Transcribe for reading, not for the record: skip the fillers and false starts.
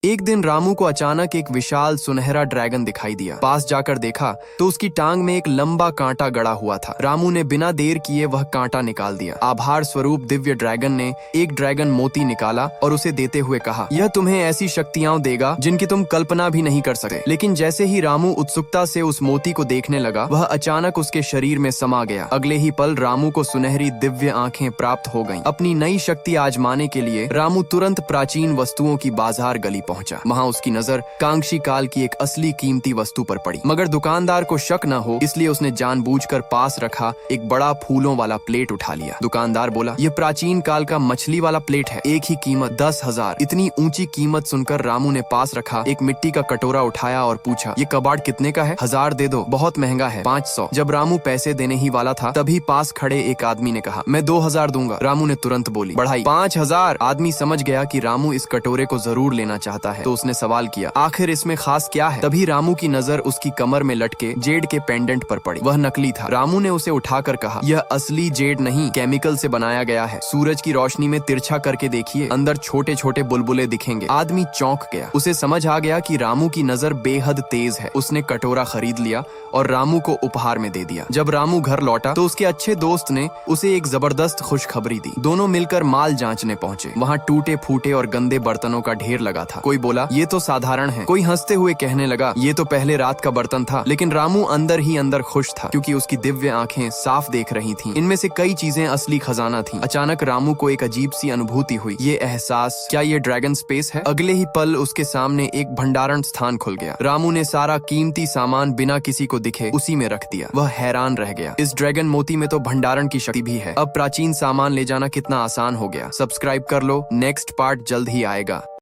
एक दिन रामू को अचानक एक विशाल सुनहरा ड्रैगन दिखाई दिया। पास जाकर देखा तो उसकी टांग में एक लंबा कांटा गड़ा हुआ था। रामू ने बिना देर किए वह कांटा निकाल दिया। आभार स्वरूप दिव्य ड्रैगन ने एक ड्रैगन मोती निकाला और उसे देते हुए कहा, यह तुम्हें ऐसी शक्तियां देगा जिनकी तुम कल्पना भी नहीं कर सकते। लेकिन जैसे ही रामू उत्सुकता से उस मोती को देखने लगा, वह अचानक उसके शरीर में समा गया। अगले ही पल रामू को सुनहरी दिव्य आंखें प्राप्त हो गईं। अपनी नई शक्ति आजमाने के लिए रामू तुरंत प्राचीन वस्तुओं की बाजार गली पहुंचा। वहां उसकी नजर कांक्षी काल की एक असली कीमती वस्तु पर पड़ी। मगर दुकानदार को शक न हो इसलिए उसने जानबूझकर पास रखा एक बड़ा फूलों वाला प्लेट उठा लिया। दुकानदार बोला, यह प्राचीन काल का मछली वाला प्लेट है, एक ही कीमत 10,000। इतनी ऊंची कीमत सुनकर रामू ने पास रखा एक मिट्टी का कटोरा उठाया और पूछा, ये कबाड़ कितने का है? 1000 दे दो, बहुत महंगा है। 500। जब रामू पैसे देने ही वाला था तभी पास खड़े एक आदमी ने कहा, मैं 2000 दूंगा। रामू ने तुरंत बोली, बढ़ाई 5000। आदमी समझ गया कि रामू इस कटोरे को जरूर लेना चाहता है, तो उसने सवाल किया, आखिर इसमें खास क्या है? तभी रामू की नजर उसकी कमर में लटके जेड के पेंडेंट पर पड़ी। वह नकली था। रामू ने उसे उठाकर कहा, यह असली जेड नहीं, केमिकल से बनाया गया है। सूरज की रोशनी में तिरछा करके देखिए, अंदर छोटे छोटे बुलबुले दिखेंगे। आदमी चौंक गया। उसे समझ आ गया कि रामू की नजर बेहद तेज है। उसने कटोरा खरीद लिया और रामू को उपहार में दे दिया। जब रामू घर लौटा तो उसके अच्छे दोस्त ने उसे एक जबरदस्त खुशखबरी दी। दोनों मिलकर माल जांचने पहुंचे। वहां टूटे फूटे और गंदे बर्तनों का ढेर लगा था। कोई बोला, ये तो साधारण है। कोई हंसते हुए कहने लगा, ये तो पहले रात का बर्तन था। लेकिन रामू अंदर ही अंदर खुश था, क्योंकि उसकी दिव्य आंखें साफ देख रही थीं। इनमें से कई चीजें असली खजाना थीं। अचानक रामू को एक अजीब सी अनुभूति हुई। ये एहसास, क्या ये ड्रैगन स्पेस है? अगले ही पल उसके सामने एक भंडारण स्थान खुल गया। रामू ने सारा कीमती सामान बिना किसी को दिखे उसी में रख दिया। वह हैरान रह गया। इस ड्रैगन मोती में तो भंडारण की शक्ति भी है। अब प्राचीन सामान ले जाना कितना आसान हो गया। सब्सक्राइब कर लो, नेक्स्ट पार्ट जल्द ही आएगा।